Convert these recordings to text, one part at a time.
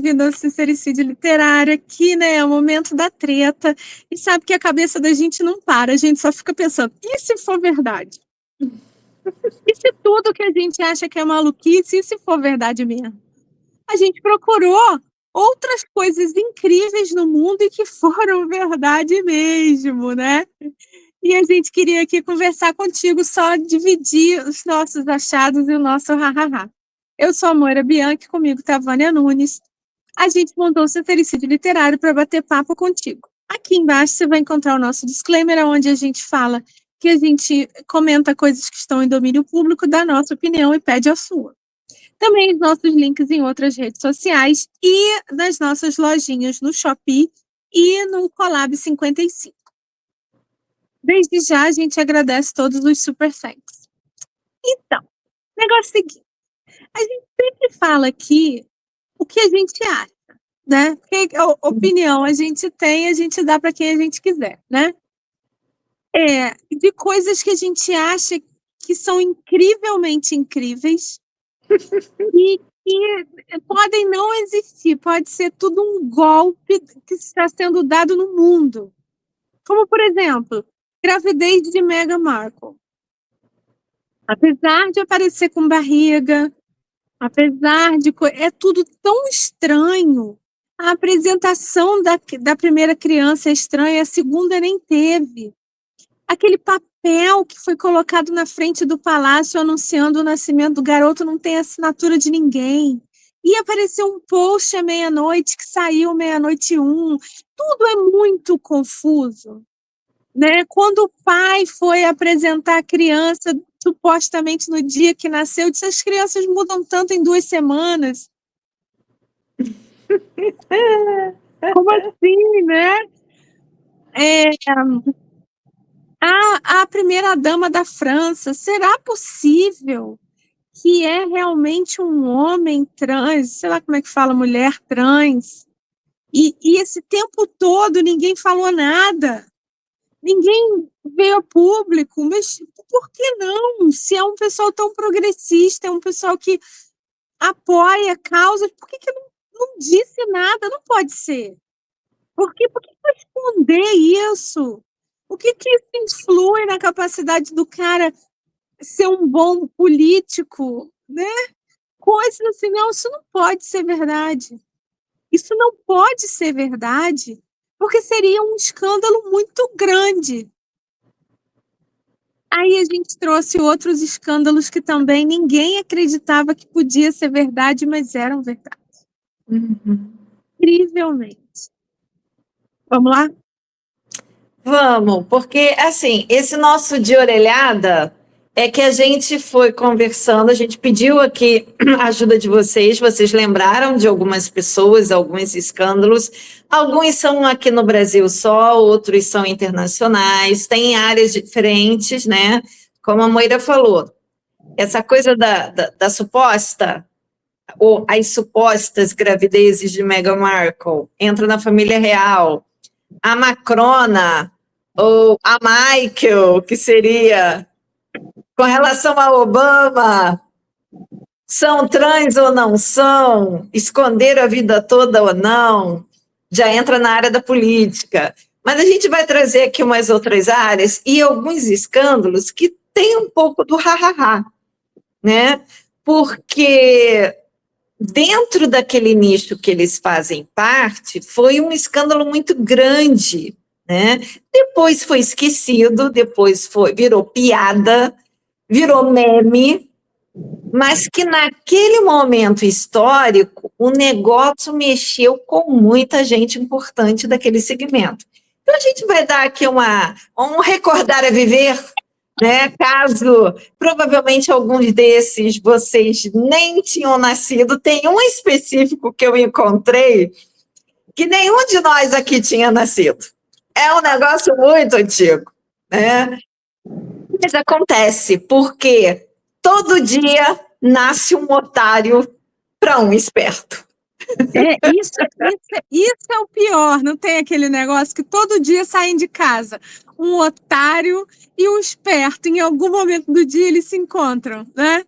bem-vindo ao Sincericídio Literário, aqui, né, é o momento da treta, e sabe que a cabeça da gente não para, a gente só fica pensando, e se for verdade? E se tudo que a gente acha que é maluquice, e se for verdade mesmo? A gente procurou outras coisas incríveis no mundo e que foram verdade mesmo, né? E a gente queria aqui conversar contigo, só dividir os nossos achados e o nosso ha-ha-ha. Eu sou a Moira Bianchi, comigo tá a Vânia Nunes. A gente montou o Sincericídio Literário para bater papo contigo. Aqui embaixo você vai encontrar o nosso disclaimer, onde a gente fala que a gente comenta coisas que estão em domínio público, dá a nossa opinião e pede a sua. Também os nossos links em outras redes sociais e nas nossas lojinhas no Shopee e no Collab 55. Desde já, a gente agradece todos os super thanks. Então, negócio seguinte. A gente sempre fala aqui o que a gente acha, né? Porque opinião a gente tem, a gente dá para quem a gente quiser, né? De coisas que a gente acha que são incrivelmente incríveis e que podem não existir, pode ser tudo um golpe que está sendo dado no mundo. Como, por exemplo, gravidez de Meghan Markle. Apesar de aparecer com barriga, apesar de... É tudo tão estranho. A apresentação da primeira criança é estranha, a segunda nem teve. Aquele papel que foi colocado na frente do palácio anunciando o nascimento do garoto não tem assinatura de ninguém. E apareceu um post à meia-noite que saiu meia-noite e um. Tudo é muito confuso, né? Quando o pai foi apresentar a criança, supostamente no dia que nasceu, disse: as crianças mudam tanto em 2 semanas. Como assim, né? A primeira-dama da França, será possível que é realmente um homem trans, sei lá como é que fala, mulher trans, e esse tempo todo ninguém falou nada, ninguém veio a público, mas por que não? Se é um pessoal tão progressista, é um pessoal que apoia causas, por que não disse nada? Não pode ser. Por que esconder isso? O que isso influi na capacidade do cara ser um bom político, né? Coisas assim, não, isso não pode ser verdade. Isso não pode ser verdade, porque seria um escândalo muito grande. Aí a gente trouxe outros escândalos que também ninguém acreditava que podia ser verdade, mas eram verdade. Incrivelmente. Vamos lá? Vamos, porque assim, esse nosso de orelhada é que a gente foi conversando, a gente pediu aqui a ajuda de vocês, vocês lembraram de algumas pessoas, alguns escândalos, alguns são aqui no Brasil só, outros são internacionais, tem áreas diferentes, né? Como a Moira falou, essa coisa da suposta, ou as supostas gravidezes de Meghan Markle, entra na família real, a Macrona, ou a Michael, que seria com relação a Obama, são trans ou não são, esconderam a vida toda ou não, já entra na área da política. Mas a gente vai trazer aqui umas outras áreas e alguns escândalos que tem um pouco do ha-ha-ha, né? Porque dentro daquele nicho que eles fazem parte, foi um escândalo muito grande, né? Depois foi esquecido, virou piada, virou meme, mas que naquele momento histórico o negócio mexeu com muita gente importante daquele segmento. Então a gente vai dar aqui um recordar a viver, né? Caso provavelmente alguns desses vocês nem tinham nascido, tem um específico que eu encontrei que nenhum de nós aqui tinha nascido. É um negócio muito antigo, né? Mas acontece porque todo dia nasce um otário para um esperto. Isso é o pior, não tem aquele negócio que todo dia saem de casa um otário e um esperto, em algum momento do dia eles se encontram, né?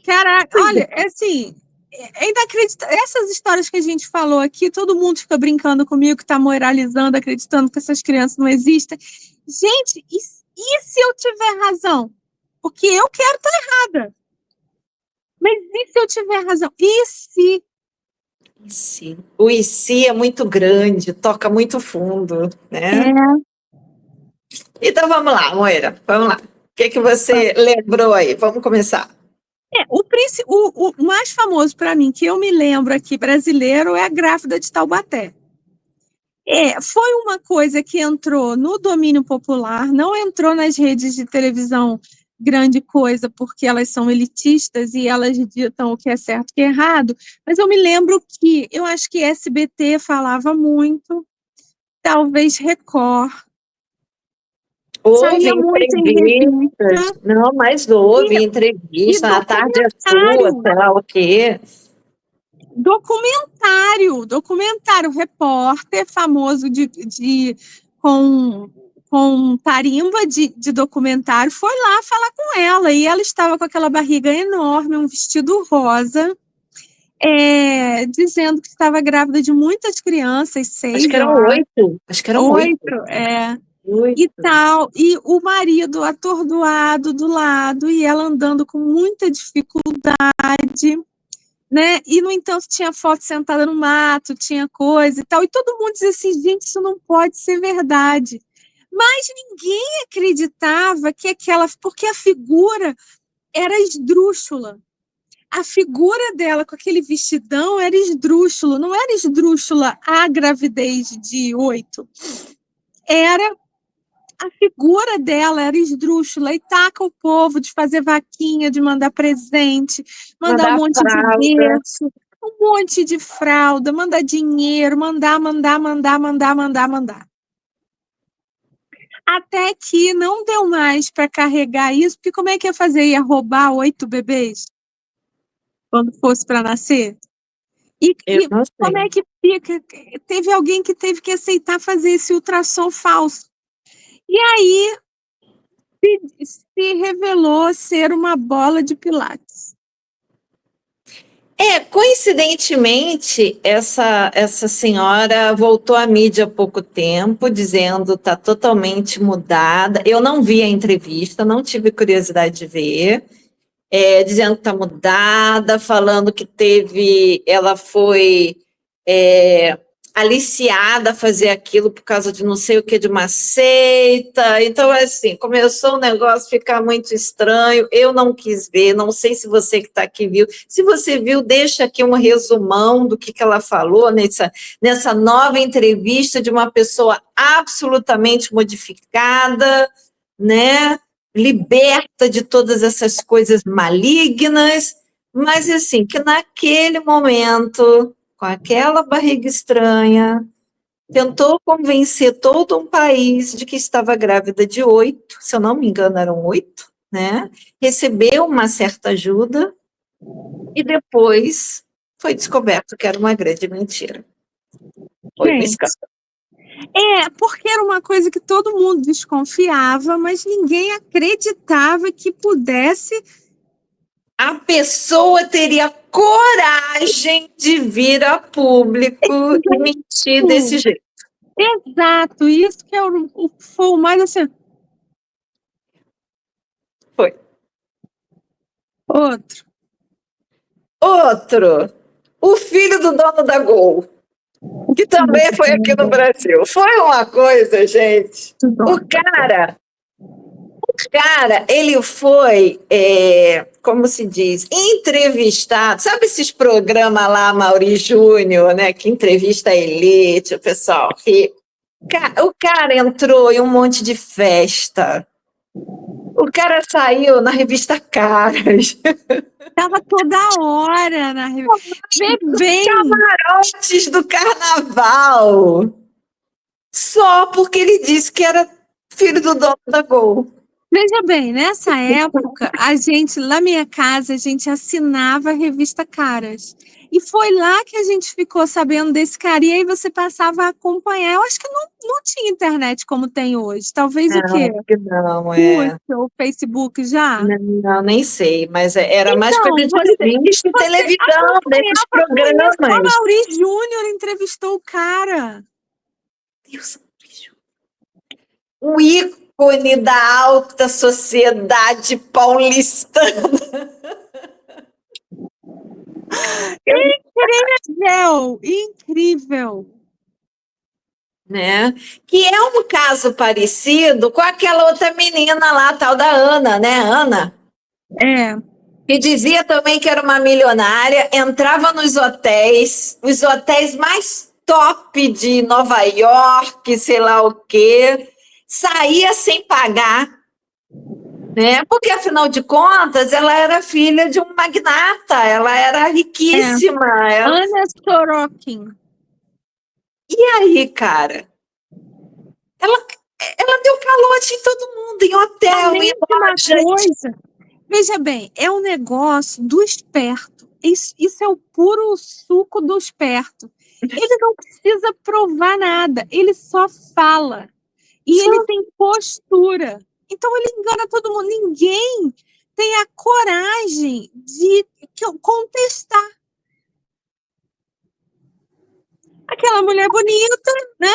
Caraca, olha, assim, é inacreditável. Essas histórias que a gente falou aqui, todo mundo fica brincando comigo, que está moralizando, acreditando que essas crianças não existem. Gente, e se eu tiver razão? Porque eu quero estar errada. Mas e se eu tiver razão? E se? Sim. O e se é muito grande, toca muito fundo, né? É, Então vamos lá, Moira, vamos lá. O que você lembrou aí? Vamos começar. o mais famoso para mim, que eu me lembro aqui, brasileiro, é a grávida de Taubaté. Foi uma coisa que entrou no domínio popular, não entrou nas redes de televisão grande coisa, porque elas são elitistas e elas ditam o que é certo e o que é errado, mas eu me lembro que, eu acho que SBT falava muito, talvez Record, Houve saía muito em entrevistas, revista, não, mas houve e, e entrevista, na tarde é sua, documentário, sei lá o quê. documentário, repórter famoso com, com tarimba de documentário, foi lá falar com ela, e ela estava com aquela barriga enorme, um vestido rosa, dizendo que estava grávida de muitas crianças, Acho 6, que eu eram acho, 8. Acho que eram 8. 8, e 8. tal, e o marido atordoado do lado, e ela andando com muita dificuldade, né? E, no entanto, tinha foto sentada no mato, tinha coisa e tal, e todo mundo dizia assim, gente, isso não pode ser verdade. Mas ninguém acreditava que porque a figura era esdrúxula. A figura dela com aquele vestidão era esdrúxulo, não era esdrúxula a gravidez de 8. Era a figura dela era esdrúxula e taca o povo de fazer vaquinha, de mandar presente, mandar um Mandar monte de fralda. berço, um monte de fralda, mandar dinheiro, mandar. Até que não deu mais para carregar isso, porque como é que ia fazer? Ia roubar 8 bebês quando fosse para nascer? Eu E não como sei. é que fica? Teve alguém que teve que aceitar fazer esse ultrassom falso. E aí se revelou ser uma bola de pilates. Coincidentemente, essa senhora voltou à mídia há pouco tempo, dizendo está totalmente mudada. Eu não vi a entrevista, não tive curiosidade de ver. Dizendo que está mudada, falando que ela foi aliciada a fazer aquilo por causa de não sei o que, de uma seita. Então, assim, começou o negócio a ficar muito estranho. Eu não quis ver, não sei se você que está aqui viu. Se você viu, deixa aqui um resumão do que ela falou nessa nova entrevista de uma pessoa absolutamente modificada, né? Liberta de todas essas coisas malignas, mas assim, que naquele momento, com aquela barriga estranha, tentou convencer todo um país de que estava grávida de 8, se eu não me engano, eram 8, né? Recebeu uma certa ajuda e depois foi descoberto que era uma grande mentira. Foi um Gente, escândalo. porque era uma coisa que todo mundo desconfiava, mas ninguém acreditava que pudesse. A pessoa teria coragem de vir a público e mentir desse jeito. Exato, isso que é foi o mais assim. Foi. Outro. Outro, o filho do dono da Gol, que também foi aqui no Brasil. Foi uma coisa, gente. Ele foi, como se diz, entrevistado. Sabe esses programas lá, Mauri Júnior, né? Que entrevista a elite, o pessoal rico. O cara entrou em um monte de festa. O cara saiu na revista Caras. Estava toda hora na revista. Vê bem. Camarotes do carnaval. Só porque ele disse que era filho do dono da Gol. Veja bem, nessa época, na minha casa, a gente assinava a revista Caras. E foi lá que a gente ficou sabendo desse cara, e aí você passava a acompanhar. Eu acho que não tinha internet como tem hoje. Talvez o quê? Acho que não, Orkut ou Facebook já? Não, nem sei, mas era mais Então, coisa de revista e você televisão, desses acompanhava com isso. O programas. Amaury Júnior entrevistou o cara. Deus, o ícone da alta sociedade paulistana. Incrível! Incrível! Né? Que é um caso parecido com aquela outra menina lá, a tal da Ana, né, Ana? É. Que dizia também que era uma milionária, entrava nos hotéis, os hotéis mais top de Nova York, sei lá o quê, saía sem pagar, né? Porque afinal de contas, ela era filha de um magnata, ela era riquíssima. Ana Sorokin. E aí, cara? Ela deu calote em todo mundo, em hotel, Além em de uma loja. coisa, veja bem, é um negócio do esperto. Isso é o puro suco do esperto. Ele não precisa provar nada, ele só fala. E ele tem postura. Então ele engana todo mundo. Ninguém tem a coragem de contestar. Aquela mulher bonita, né?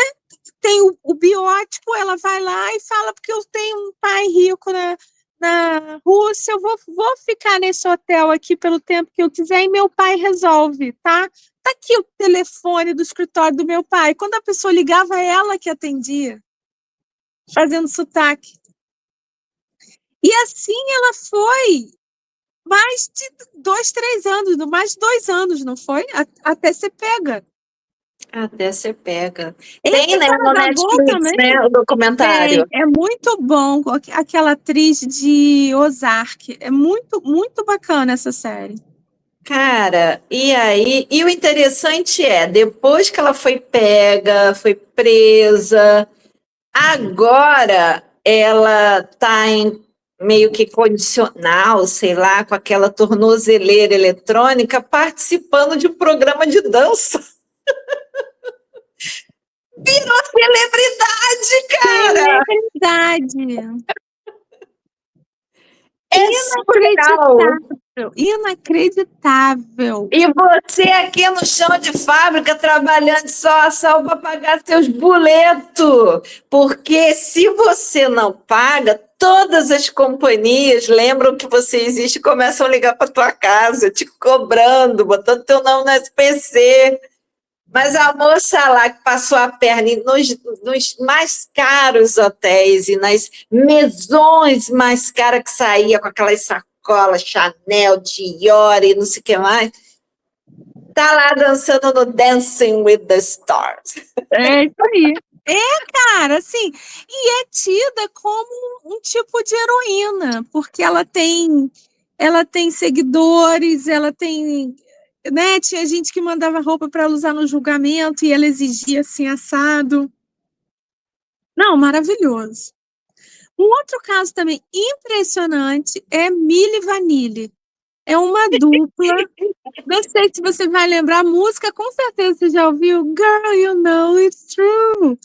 Tem o biótipo, ela vai lá e fala, porque eu tenho um pai rico na Rússia, eu vou ficar nesse hotel aqui pelo tempo que eu quiser e meu pai resolve, tá? Tá aqui o telefone do escritório do meu pai. Quando a pessoa ligava, ela que atendia, fazendo sotaque. E assim ela foi mais de 2, 3 anos, mais de 2 anos, não foi? Até ser pega. Até você pega. Tem, Esse né, cara no da Gol Netflix, também né, o documentário. é muito bom. Aquela atriz de Ozark. É muito, muito bacana essa série. Cara, e aí? E o interessante é, depois que ela foi pega, foi presa, agora ela tá em meio que condicional, sei lá, com aquela tornozeleira eletrônica, participando de um programa de dança. Virou celebridade, cara! Celebridade. É surreal! Inacreditável. Inacreditável. E você aqui no chão de fábrica trabalhando só para pagar seus boletos. Porque se você não paga, todas as companhias lembram que você existe e começam a ligar para tua casa, te cobrando, botando teu nome no SPC. Mas a moça lá que passou a perna nos mais caros hotéis e nas mesões mais caras que saía com aquelas sacolas Chanel, Dior e não sei o que mais, tá lá dançando no Dancing with the Stars. É isso aí. Cara, assim, e é tida como um tipo de heroína, porque ela tem seguidores, ela tem, né, tinha gente que mandava roupa para ela usar no julgamento e ela exigia assim assado. Não, maravilhoso. Um outro caso também impressionante é Milli Vanilli. É uma dupla. Não sei se você vai lembrar a música, com certeza você já ouviu. Girl, you know it's true.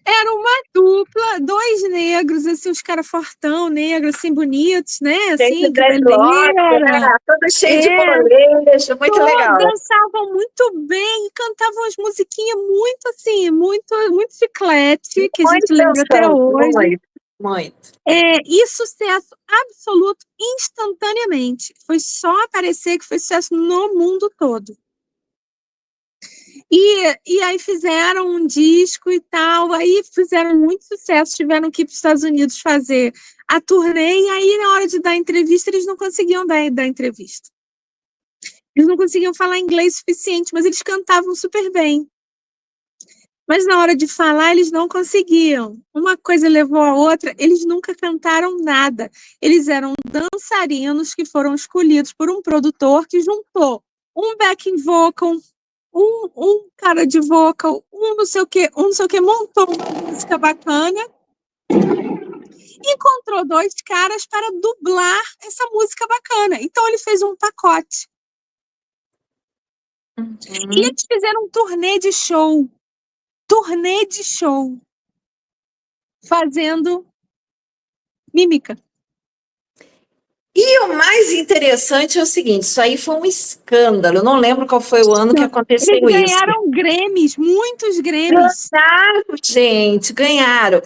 Era uma dupla, 2 negros, assim, os caras fortão, negros, assim, bonitos, né? Gente, Assim, dreadlock, né? cabeleira. Todo cheio de É, molejo, muito legal. dançavam muito bem, cantavam as musiquinhas muito, assim, muito, muito chiclete, que a gente Muito lembra até dançante, hoje. muito. E sucesso absoluto instantaneamente. Foi só aparecer que foi sucesso no mundo todo. E aí fizeram um disco e tal, aí fizeram muito sucesso, tiveram que ir para os Estados Unidos fazer a turnê, e aí na hora de dar entrevista, eles não conseguiam dar entrevista. Eles não conseguiam falar inglês suficiente, mas eles cantavam super bem. Mas na hora de falar, eles não conseguiam. Uma coisa levou a outra, eles nunca cantaram nada. Eles eram dançarinos que foram escolhidos por um produtor que juntou um backing vocal, um cara de vocal, um não sei o que, montou uma música bacana encontrou 2 caras para dublar essa música bacana. Então ele fez um pacote. E eles fizeram um turnê de show. Fazendo mímica. E o mais interessante é o seguinte, isso aí foi um escândalo. Eu não lembro qual foi o ano que aconteceu Eles isso. ganharam Grammys, muitos Grammys. Ganharam, gente, ganharam.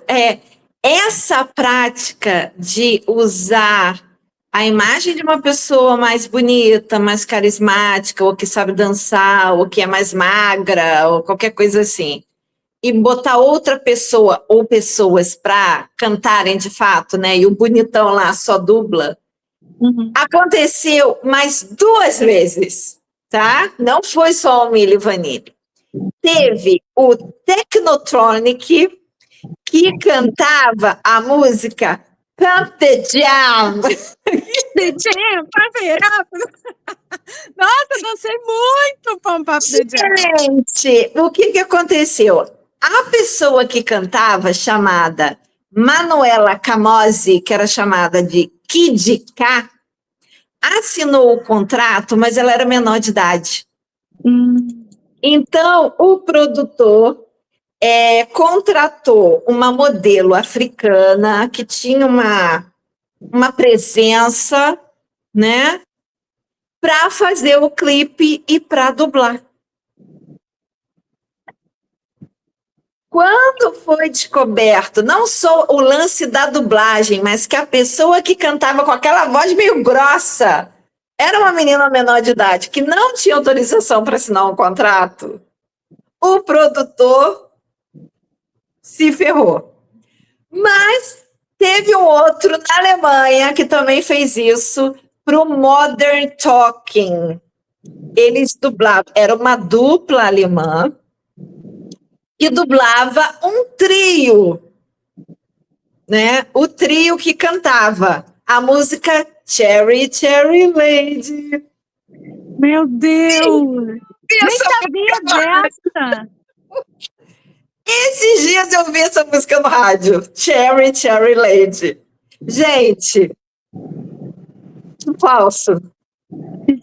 Essa prática de usar a imagem de uma pessoa mais bonita, mais carismática, ou que sabe dançar, ou que é mais magra, ou qualquer coisa assim, e botar outra pessoa ou pessoas para cantarem de fato, né? E o bonitão lá só dubla. Aconteceu mais 2 vezes, tá? Não foi só o Milli Vanilli. Teve o Technotronic, que cantava a música Pump the Jam. The Jam, nossa, dancei muito Pump Up the Jam. Gente, o que aconteceu? A pessoa que cantava, chamada Manuela Camozzi, que era chamada de Kid K, assinou o contrato, mas ela era menor de idade. Então, o produtor contratou uma modelo africana que tinha uma presença, né, para fazer o clipe e para dublar. Quando foi descoberto, não só o lance da dublagem, mas que a pessoa que cantava com aquela voz meio grossa era uma menina menor de idade, que não tinha autorização para assinar um contrato, o produtor se ferrou. Mas teve um outro na Alemanha que também fez isso para o Modern Talking. Eles dublavam, era uma dupla alemã e dublava um trio, né? O trio que cantava a música Cherry, Cherry Lady. Meu Deus! Nem sabia dessa! Esses dias eu vi essa música no rádio, Cherry, Cherry Lady. Gente, falso.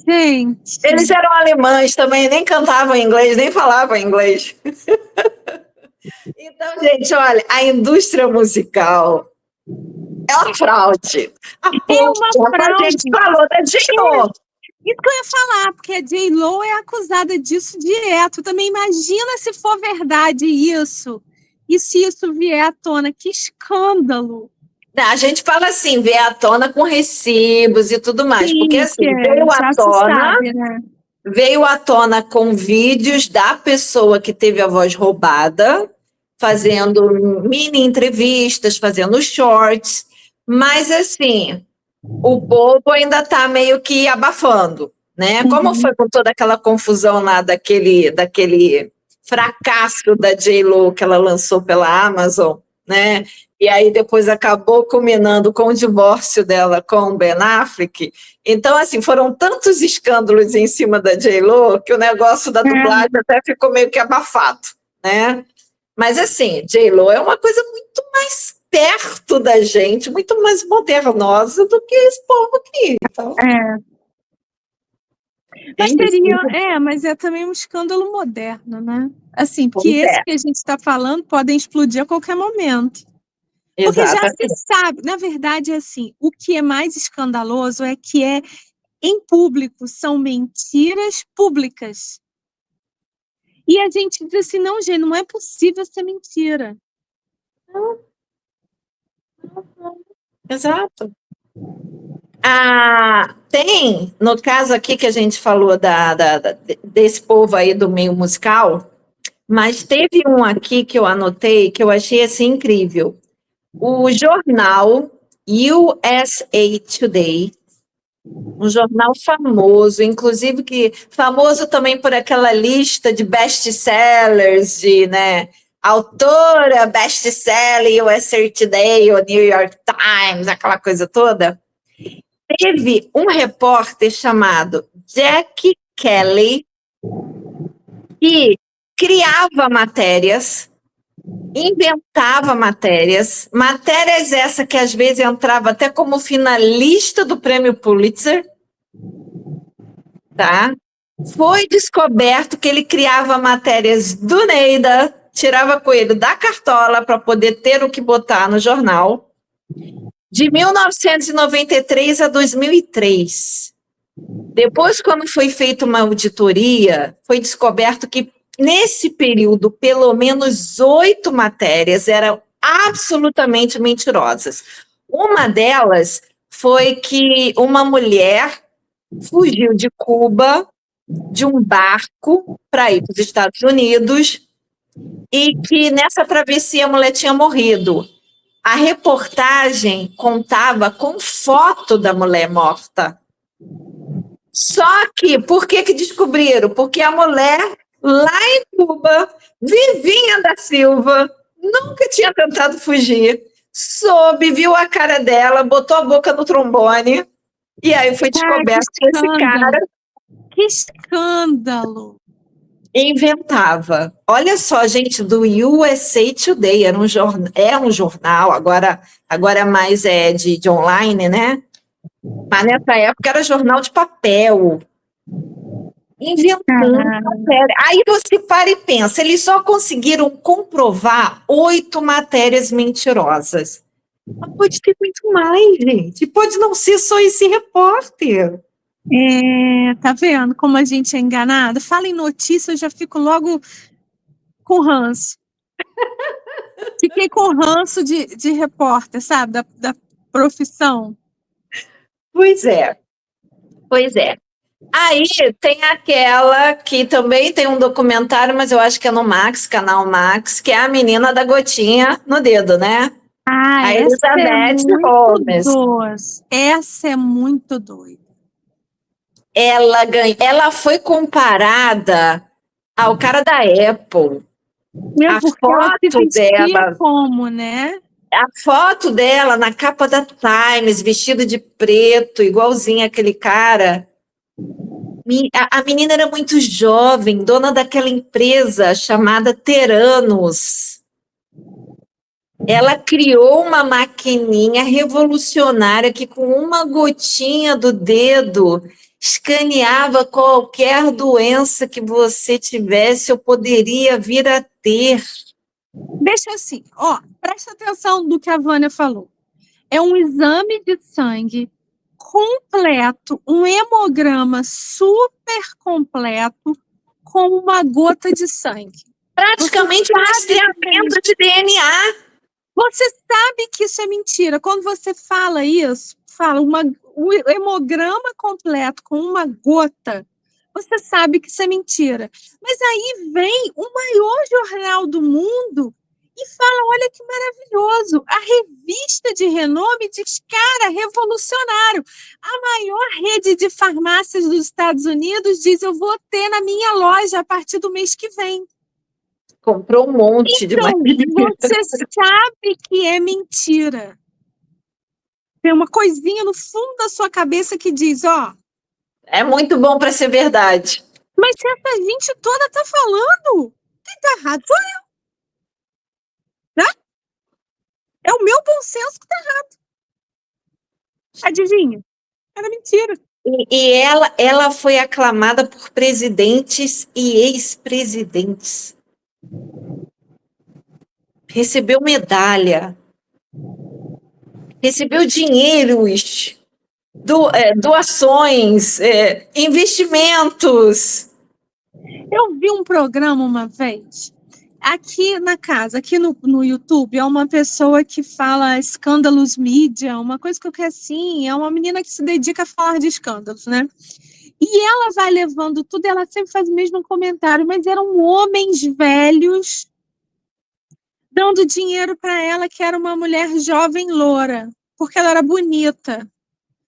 Gente. Eles eram alemães também, nem cantavam inglês, nem falavam inglês. Então, gente, olha, a indústria musical é uma fraude. A gente falou da J-Lo. Isso que eu ia falar, porque a J-Lo é acusada disso direto. Também imagina se for verdade isso. E se isso vier à tona, que escândalo. A gente fala assim, vê à tona com recibos e tudo mais. Sim, porque assim, veio à tona com vídeos da pessoa que teve a voz roubada, fazendo mini entrevistas, fazendo shorts, mas assim, o povo ainda está meio que abafando, né? Como foi com toda aquela confusão lá daquele fracasso da J.Lo que ela lançou pela Amazon, né? E aí depois acabou culminando com o divórcio dela com o Ben Affleck. Então, assim, foram tantos escândalos em cima da J.Lo que o negócio da dublagem até ficou meio que abafado, né? Mas, assim, J.Lo é uma coisa muito mais perto da gente, muito mais modernosa do que esse povo aqui. Então, mas é também um escândalo moderno, né? Assim, porque esse que a gente está falando podem explodir a qualquer momento. Porque já se sabe, na verdade, assim, o que é mais escandaloso é que em público, são mentiras públicas. E a gente diz assim, não, gente, não é possível ser mentira. Exato. Tem, no caso aqui que a gente falou desse povo aí do meio musical, mas teve um aqui que eu anotei que eu achei assim incrível. O jornal USA Today, um jornal famoso, inclusive famoso também por aquela lista de best-sellers, né, autora best-seller USA Today, o New York Times, aquela coisa toda. Teve um repórter chamado Jack Kelly que criava matérias inventava matérias essa que às vezes entrava até como finalista do Prêmio Pulitzer, tá? Foi descoberto que ele criava matérias do Neida, tirava coelho da cartola para poder ter o que botar no jornal, de 1993 a 2003. Depois, quando foi feita uma auditoria, foi descoberto que nesse período, pelo menos 8 matérias eram absolutamente mentirosas. Uma delas foi que uma mulher fugiu de Cuba, de um barco, para ir para os Estados Unidos, e que nessa travessia a mulher tinha morrido. A reportagem contava com foto da mulher morta. Só que, por que descobriram? Porque a mulher, lá em Cuba, Vivinha da Silva, nunca tinha tentado fugir, soube, viu a cara dela, botou a boca no trombone, e aí foi descoberto que esse cara... Que escândalo! Inventava. Olha só, gente, do USA Today, era um jornal, agora mais de online, né? Mas nessa época era jornal de papel. Inventando matéria. Aí você para e pensa, eles só conseguiram comprovar 8 matérias mentirosas. Mas pode ter muito mais, gente. Pode não ser só esse repórter. Tá vendo como a gente é enganado? Fala em notícia, eu já fico logo com ranço. Fiquei com ranço de repórter, sabe? Da profissão. Pois é. Aí tem aquela que também tem um documentário, mas eu acho que é no Max, canal Max, que é a menina da gotinha no dedo, né? A Elizabeth Holmes. Essa é muito doida. Ela foi comparada ao cara da Apple. A foto dela, como, né? A foto dela na capa da Times, vestida de preto, igualzinha aquele cara. A menina era muito jovem, dona daquela empresa chamada Teranos. Ela criou uma maquininha revolucionária que, com uma gotinha do dedo, escaneava qualquer doença que você tivesse ou poderia vir a ter. Deixa assim, presta atenção no que a Vânia falou. É um exame de sangue completo, um hemograma super completo com uma gota de sangue. Praticamente um rastreamento de DNA. Você sabe que isso é mentira. Quando você fala isso, o hemograma completo com uma gota, você sabe que isso é mentira. Mas aí vem o maior jornal do mundo e fala, olha que maravilhoso, a revista de renome diz, cara, revolucionário. A maior rede de farmácias dos Estados Unidos diz, eu vou ter na minha loja a partir do mês que vem. Comprou um monte de maquininha. Você sabe que é mentira. Tem uma coisinha no fundo da sua cabeça que diz, é muito bom para ser verdade. Mas se essa gente toda tá falando, quem tá errado sou eu. Né? É o meu bom senso que tá errado. Adivinha? Era mentira. E ela foi aclamada por presidentes e ex-presidentes. Recebeu medalha. Recebeu dinheiros, doações, investimentos. Eu vi um programa uma vez, aqui na casa, aqui no YouTube, é uma pessoa que fala escândalos mídia, uma coisa que eu quero assim, é uma menina que se dedica a falar de escândalos, né? E ela vai levando tudo, ela sempre faz o mesmo comentário, mas eram homens velhos dando dinheiro para ela, que era uma mulher jovem loura, porque ela era bonita.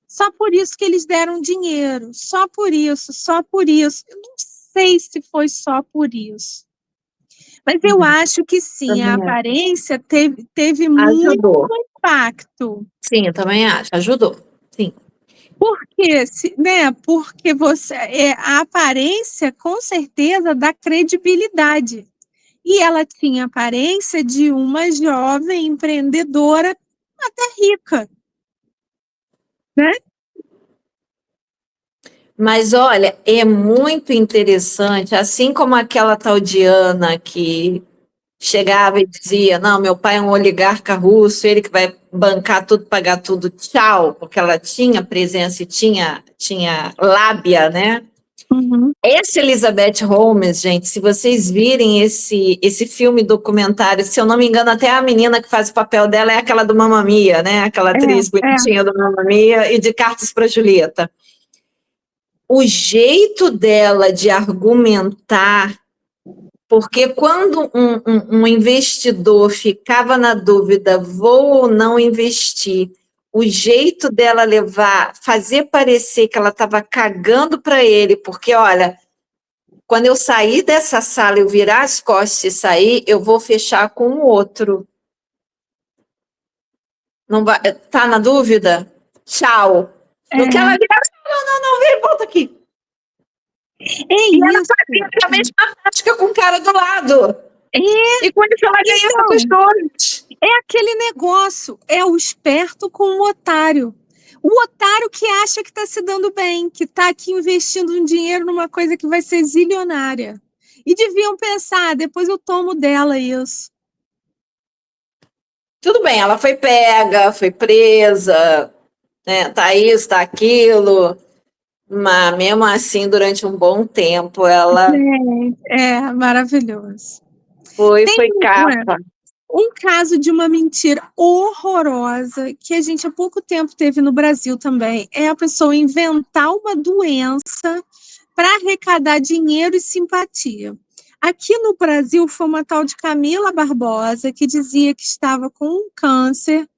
Só por isso que eles deram dinheiro, só por isso, só por isso. Eu não sei se foi só por isso. Mas eu acho que sim, a aparência teve muito impacto. Sim, eu também acho, ajudou. Sim. Porque, né? Porque a aparência, com certeza, dá credibilidade. E ela tinha aparência de uma jovem empreendedora até rica, né? Mas olha, é muito interessante, assim como aquela tal Diana que chegava e dizia: Não, meu pai é um oligarca russo, ele que vai bancar tudo, pagar tudo, tchau, porque ela tinha presença e tinha lábia, né? Uhum. Essa Elizabeth Holmes, gente, se vocês virem esse filme documentário, se eu não me engano, até a menina que faz o papel dela é aquela do Mamma Mia, né? Aquela atriz É. bonitinha do Mamma Mia e de Cartas para Julieta. O jeito dela de argumentar, porque quando um investidor ficava na dúvida, vou ou não investir, o jeito dela levar, fazer parecer que ela estava cagando para ele, porque olha, quando eu sair dessa sala, eu virar as costas e sair, eu vou fechar com o outro. Não vai, tá na dúvida? Tchau. No que ela virar, não, vem, volta aqui. É E ela isso. fazia a mesma prática com o cara do lado. E com isso ela ganhava dos dois. É aquele negócio, é o esperto com o otário. O otário que acha que está se dando bem, que está aqui investindo um dinheiro numa coisa que vai ser zilionária. E deviam pensar, depois eu tomo dela isso. Tudo bem, ela foi pega, foi presa, né? Tá isso, tá aquilo. Mas mesmo assim, durante um bom tempo, ela É maravilhoso. foi capa. Um caso de uma mentira horrorosa que a gente há pouco tempo teve no Brasil também é a pessoa inventar uma doença para arrecadar dinheiro e simpatia. Aqui no Brasil foi uma tal de Camila Barbosa que dizia que estava com um câncer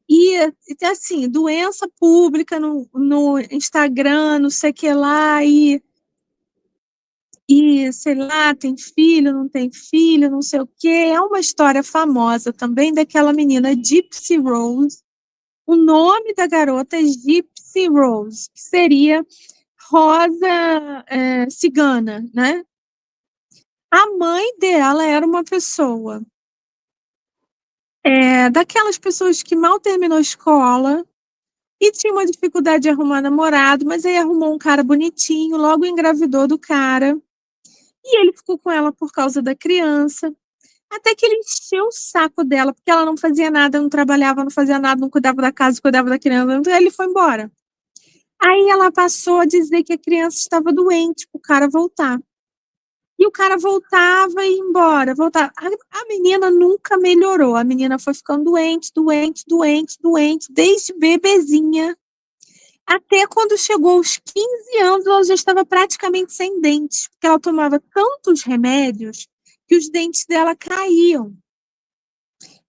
e assim, doença pública no Instagram, não sei o que lá, sei lá, tem filho, não tem filho, não sei o quê. É uma história famosa também daquela menina Gypsy Rose. O nome da garota é Gypsy Rose, que seria Rosa cigana, né? A mãe dela era uma pessoa daquelas pessoas que mal terminou a escola e tinha uma dificuldade de arrumar namorado, mas aí arrumou um cara bonitinho, logo engravidou do cara. E ele ficou com ela por causa da criança. Até que ele encheu o saco dela, porque ela não fazia nada, não trabalhava, não fazia nada, não cuidava da casa, cuidava da criança. Então ele foi embora. Aí ela passou a dizer que a criança estava doente para o cara voltar. E o cara voltava e ia embora, voltava. A menina nunca melhorou. A menina foi ficando doente, doente, doente, doente, desde bebezinha. Até quando chegou aos 15 anos, ela já estava praticamente sem dentes, porque ela tomava tantos remédios que os dentes dela caíam.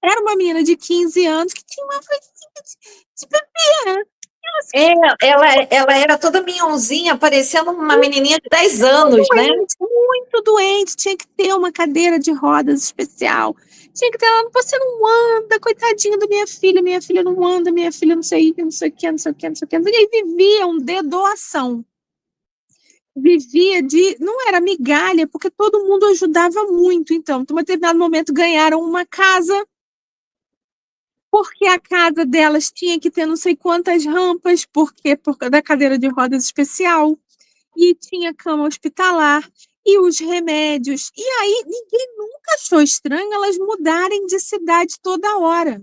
Era uma menina de 15 anos que tinha uma vozinha de bebê. Ela era toda minhonzinha, parecendo uma menininha de 10 anos, né? Muito doente, tinha que ter uma cadeira de rodas especial. Tinha que ter ela, você não anda, coitadinha da minha filha não anda, minha filha não sei, não sei o que, não sei o que, não sei o que. E aí viviam de doação. Vivia não era migalha, porque todo mundo ajudava muito. Então, em um determinado momento, ganharam uma casa, porque a casa delas tinha que ter não sei quantas rampas, porque por causa da cadeira de rodas especial, e tinha cama hospitalar, e os remédios. E aí, ninguém nunca achou estranho elas mudarem de cidade toda hora.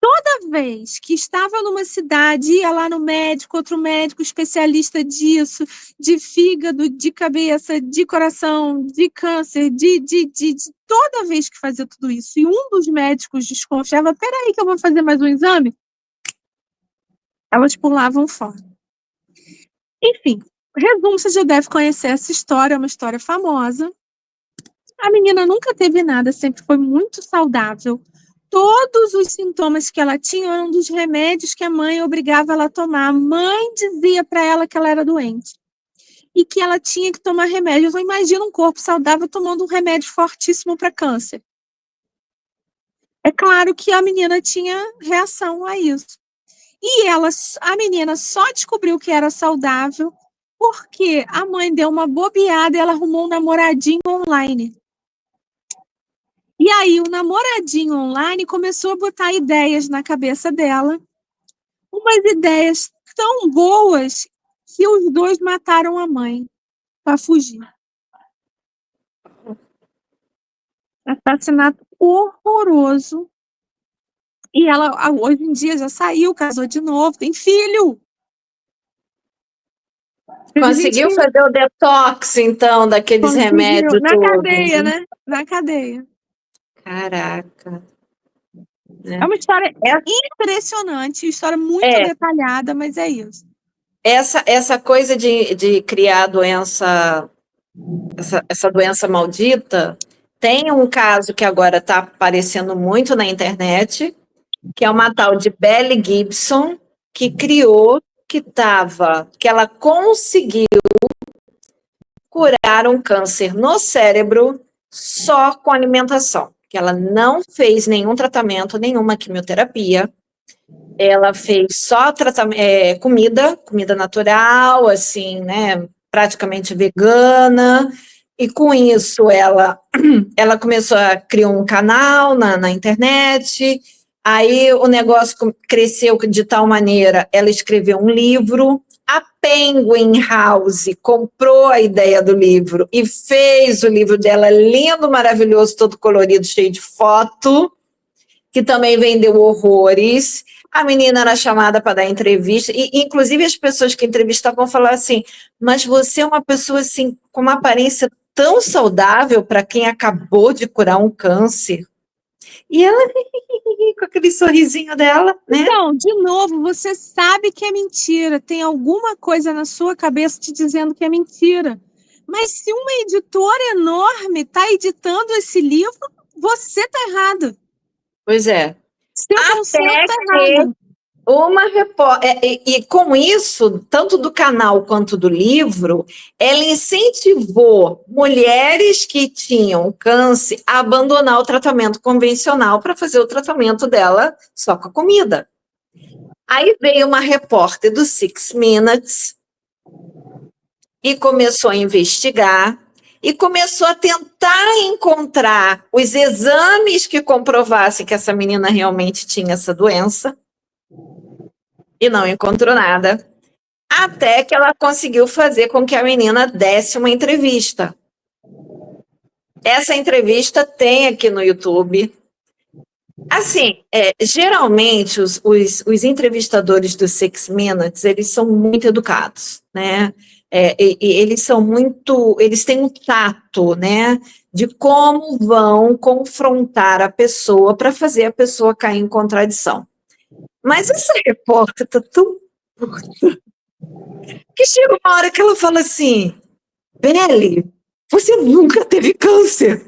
Toda vez que estava numa cidade, ia lá no médico, outro médico especialista disso, de fígado, de cabeça, de coração, de câncer, toda vez que fazia tudo isso, e um dos médicos desconfiava, peraí que eu vou fazer mais um exame, elas pulavam fora. Enfim, resumo, você já deve conhecer essa história, é uma história famosa. A menina nunca teve nada, sempre foi muito saudável. Todos os sintomas que ela tinha eram dos remédios que a mãe obrigava ela a tomar. A mãe dizia para ela que ela era doente e que ela tinha que tomar remédio. Então, imagina um corpo saudável tomando um remédio fortíssimo para câncer. É claro que a menina tinha reação a isso. E a menina só descobriu que era saudável porque a mãe deu uma bobeada e ela arrumou um namoradinho online. E aí o namoradinho online começou a botar ideias na cabeça dela, umas ideias tão boas que os dois mataram a mãe para fugir. Assassinato horroroso. E ela hoje em dia já saiu, casou de novo, tem filho. Conseguiu fazer o detox, então, daqueles remédios na todos, cadeia, né? Na cadeia. Caraca. É uma história impressionante, história muito detalhada, mas é isso. Essa coisa de criar doença, essa doença maldita, tem um caso que agora está aparecendo muito na internet, que é uma tal de Belle Gibson, que criou, que ela conseguiu curar um câncer no cérebro só com alimentação, que ela não fez nenhum tratamento, nenhuma quimioterapia, ela fez só comida natural, assim, né, praticamente vegana, e com isso ela começou a criar um canal na internet, aí o negócio cresceu de tal maneira, ela escreveu um livro, a Penguin House comprou a ideia do livro e fez o livro dela lindo, maravilhoso, todo colorido, cheio de foto, que também vendeu horrores. A menina era chamada para dar entrevista, e inclusive as pessoas que entrevistavam falavam assim, mas você é uma pessoa assim, com uma aparência tão saudável para quem acabou de curar um câncer. E ela, com aquele sorrisinho dela, né? Então, de novo, você sabe que é mentira. Tem alguma coisa na sua cabeça te dizendo que é mentira. Mas se uma editora enorme está editando esse livro, você está errado. Pois é. Seu conceito está errado. Uma repórter, e com isso, tanto do canal quanto do livro, ela incentivou mulheres que tinham câncer a abandonar o tratamento convencional para fazer o tratamento dela só com a comida. Aí veio uma repórter do Six Minutes e começou a investigar e começou a tentar encontrar os exames que comprovassem que essa menina realmente tinha essa doença. E não encontrou nada, até que ela conseguiu fazer com que a menina desse uma entrevista. Essa entrevista tem aqui no YouTube. Assim, geralmente os entrevistadores do Six Minutes, eles são muito educados, né? Eles têm um tato, né? De como vão confrontar a pessoa para fazer a pessoa cair em contradição. Mas essa repórter está tão puta que chega uma hora que ela fala assim, Belle, você nunca teve câncer.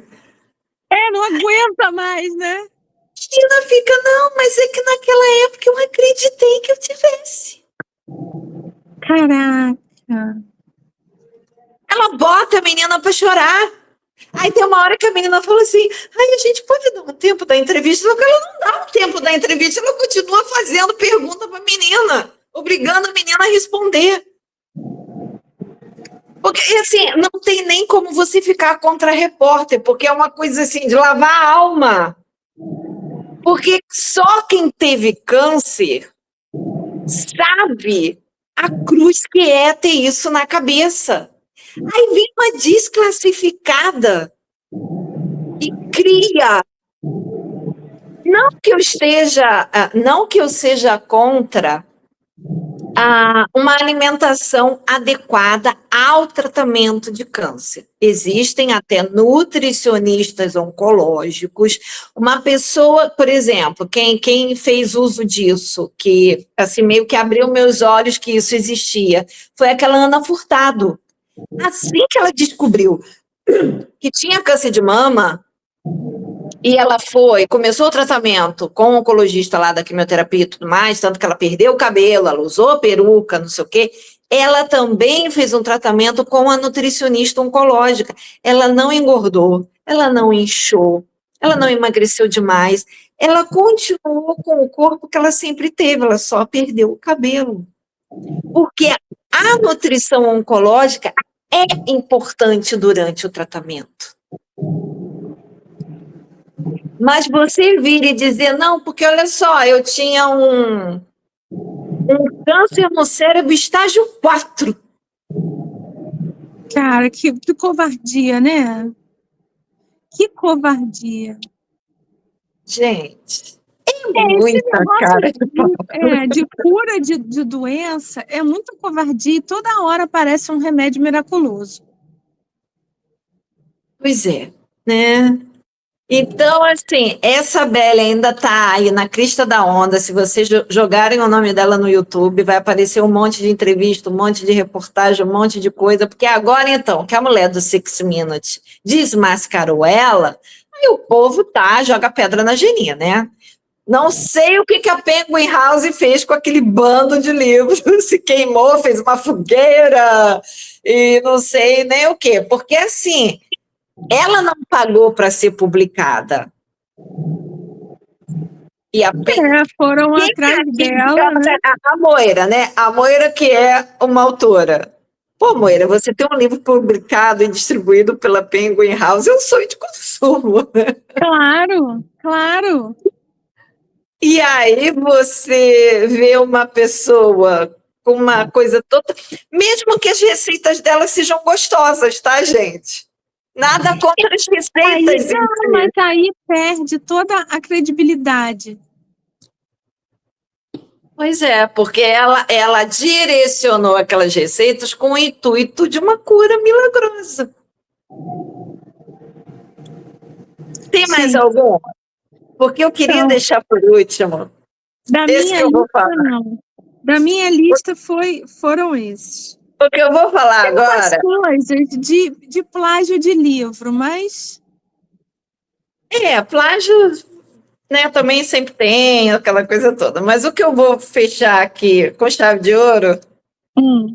Não aguenta mais, né? E ela fica, não, mas é que naquela época eu acreditei que eu tivesse. Caraca. Ela bota a menina para chorar. Aí tem uma hora que a menina fala assim, ai, a gente pode dar um tempo da entrevista, só que ela não dá um tempo da entrevista, ela continua fazendo pergunta para a menina, obrigando a menina a responder. Porque, assim, não tem nem como você ficar contra a repórter, porque é uma coisa assim, de lavar a alma. Porque só quem teve câncer sabe a cruz que é ter isso na cabeça. Aí vem uma desclassificada e cria. Não que eu seja contra uma alimentação adequada ao tratamento de câncer. Existem até nutricionistas oncológicos. Uma pessoa, por exemplo, quem fez uso disso, que assim meio que abriu meus olhos que isso existia, foi aquela Ana Furtado. Assim que ela descobriu que tinha câncer de mama, e ela começou o tratamento com o oncologista lá da quimioterapia e tudo mais, tanto que ela perdeu o cabelo, ela usou peruca, não sei o quê. Ela também fez um tratamento com a nutricionista oncológica. Ela não engordou, ela não inchou, ela não emagreceu demais. Ela continuou com o corpo que ela sempre teve, ela só perdeu o cabelo. Porque a nutrição oncológica é importante durante o tratamento. Mas você vir e dizer, não, porque olha só, eu tinha um câncer no cérebro estágio 4. Cara, que covardia, né? Que covardia. Gente, é Esse muita negócio cara de pau. de cura de doença é muita covardia e toda hora aparece um remédio miraculoso. Pois é, né? Então, assim, essa Belle ainda tá aí na crista da onda. Se vocês jogarem o nome dela no YouTube, vai aparecer um monte de entrevista, um monte de reportagem, um monte de coisa. Porque agora, então, que a mulher do Six Minutes desmascarou ela, aí o povo joga pedra na geninha, né? Não sei o que a Penguin House fez com aquele bando de livros. Se queimou, fez uma fogueira e não sei nem o quê. Porque, assim, ela não pagou para ser publicada. E Foram atrás dela, né? A Moira, né? A Moira que é uma autora. Pô, Moira, você tem um livro publicado e distribuído pela Penguin House, é um sonho de consumo. Claro, claro. E aí você vê uma pessoa com uma coisa toda... Mesmo que as receitas dela sejam gostosas, tá, gente? Nada contra as receitas. Mas aí perde toda a credibilidade. Pois é, porque ela direcionou aquelas receitas com o intuito de uma cura milagrosa. Tem mais alguma? Porque eu queria deixar por último. Da minha lista, não. Da minha lista foram esses. O que eu vou falar tem agora... coisas de plágio de livro, mas... plágio, né, também sempre tem aquela coisa toda. Mas o que eu vou fechar aqui com chave de ouro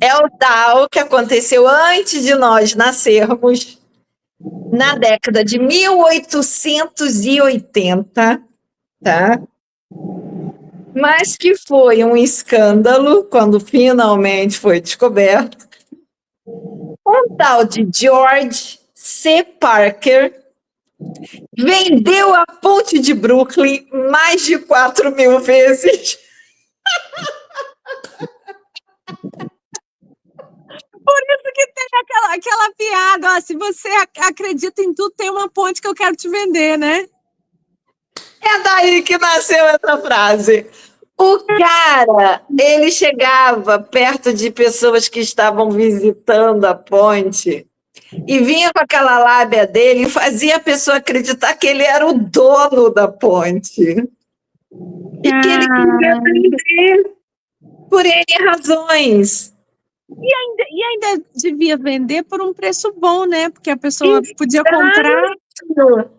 é o tal que aconteceu antes de nós nascermos, na década de 1880, tá? Mas que foi um escândalo quando finalmente foi descoberto. Um tal de George C. Parker vendeu a ponte de Brooklyn mais de 4.000 vezes. Por isso que tem aquela piada, ó, se você acredita em tudo, tem uma ponte que eu quero te vender, né? É daí que nasceu essa frase. O cara, ele chegava perto de pessoas que estavam visitando a ponte e vinha com aquela lábia dele e fazia a pessoa acreditar que ele era o dono da ponte. E que ele queria vender por N razões. E ainda devia vender por um preço bom, né? Porque a pessoa podia comprar.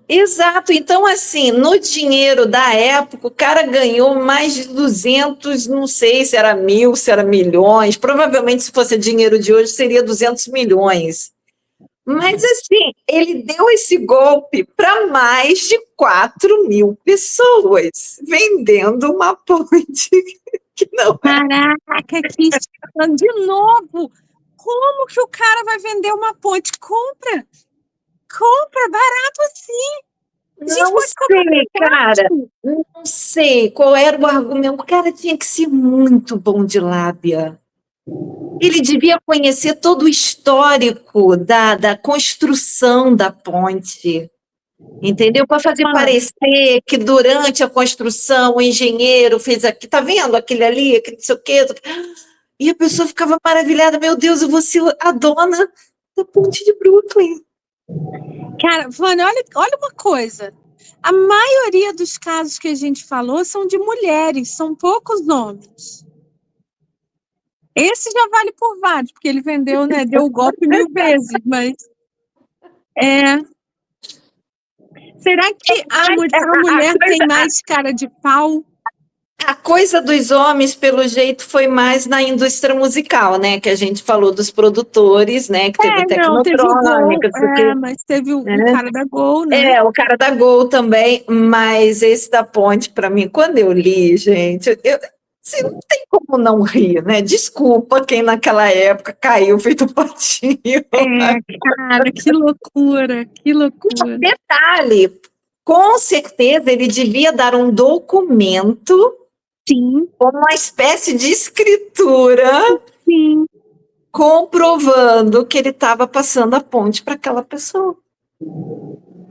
Exato. Então, assim, no dinheiro da época, o cara ganhou mais de 200, não sei se era 1.000, se era milhões. Provavelmente, se fosse dinheiro de hoje, seria 200 milhões. Mas, assim, ele deu esse golpe para mais de 4.000 pessoas, vendendo uma ponte que não é. Caraca, que de novo! Como que o cara vai vender uma ponte? Compra! Compra, barato assim! Não sei, cara. Não sei qual era o argumento. O cara tinha que ser muito bom de lábia. Ele devia conhecer todo o histórico da construção da ponte, entendeu? Para fazer parecer que durante a construção o engenheiro fez aqui, tá vendo aquele ali, aquele não sei o quê. E a pessoa ficava maravilhada, meu Deus, eu vou ser a dona da ponte de Brooklyn. Cara, Vânia, olha uma coisa. A maioria dos casos que a gente falou são de mulheres, são poucos homens. Esse já vale por vários, porque ele vendeu, né? Deu o golpe 1.000 vezes, mas... Será que a mulher tem mais cara de pau? A coisa dos homens, pelo jeito, foi mais na indústria musical, né? Que a gente falou dos produtores, né? Que teve Technotronic, mas teve o cara da Gol, né? O cara da Gol também, mas esse da Ponte, para mim, quando eu li, gente, assim, não tem como não rir, né? Desculpa quem naquela época caiu feito patinho. Cara, que loucura, que loucura. Detalhe, Com certeza ele devia dar um documento, Sim, uma espécie de escritura, sim. comprovando que ele estava passando a ponte para aquela pessoa.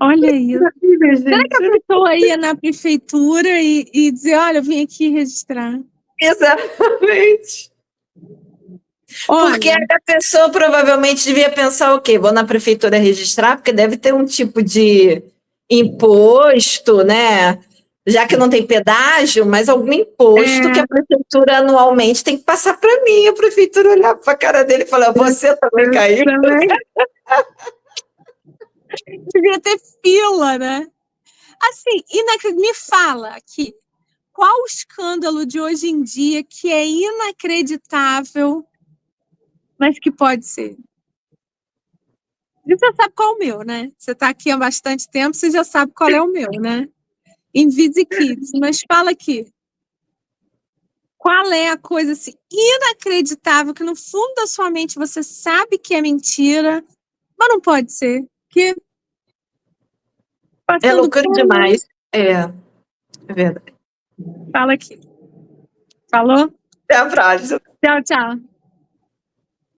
Olha isso. Será que a Gente. pessoa ia na prefeitura e dizer, olha, eu vim aqui registrar? Exatamente. Porque Olha, a pessoa provavelmente devia pensar o quê? Vou na prefeitura registrar, porque deve ter um tipo de imposto, né? Já que não tem pedágio, mas algum imposto que a prefeitura anualmente tem que passar para mim. A prefeitura olhar para a cara dele e falar: você também caiu? também devia ter fila, né? Assim, me fala aqui, qual o escândalo de hoje em dia que é inacreditável, mas que pode ser? E você sabe qual é o meu, né? Você está aqui há bastante tempo, você já sabe qual é o meu, né? Invisi Kids, mas fala aqui. Qual é a coisa assim, inacreditável que no fundo da sua mente você sabe que é mentira, mas não pode ser? Que É passando loucura pano. demais. É verdade. Fala aqui. Falou? Até a próxima. Tchau, tchau.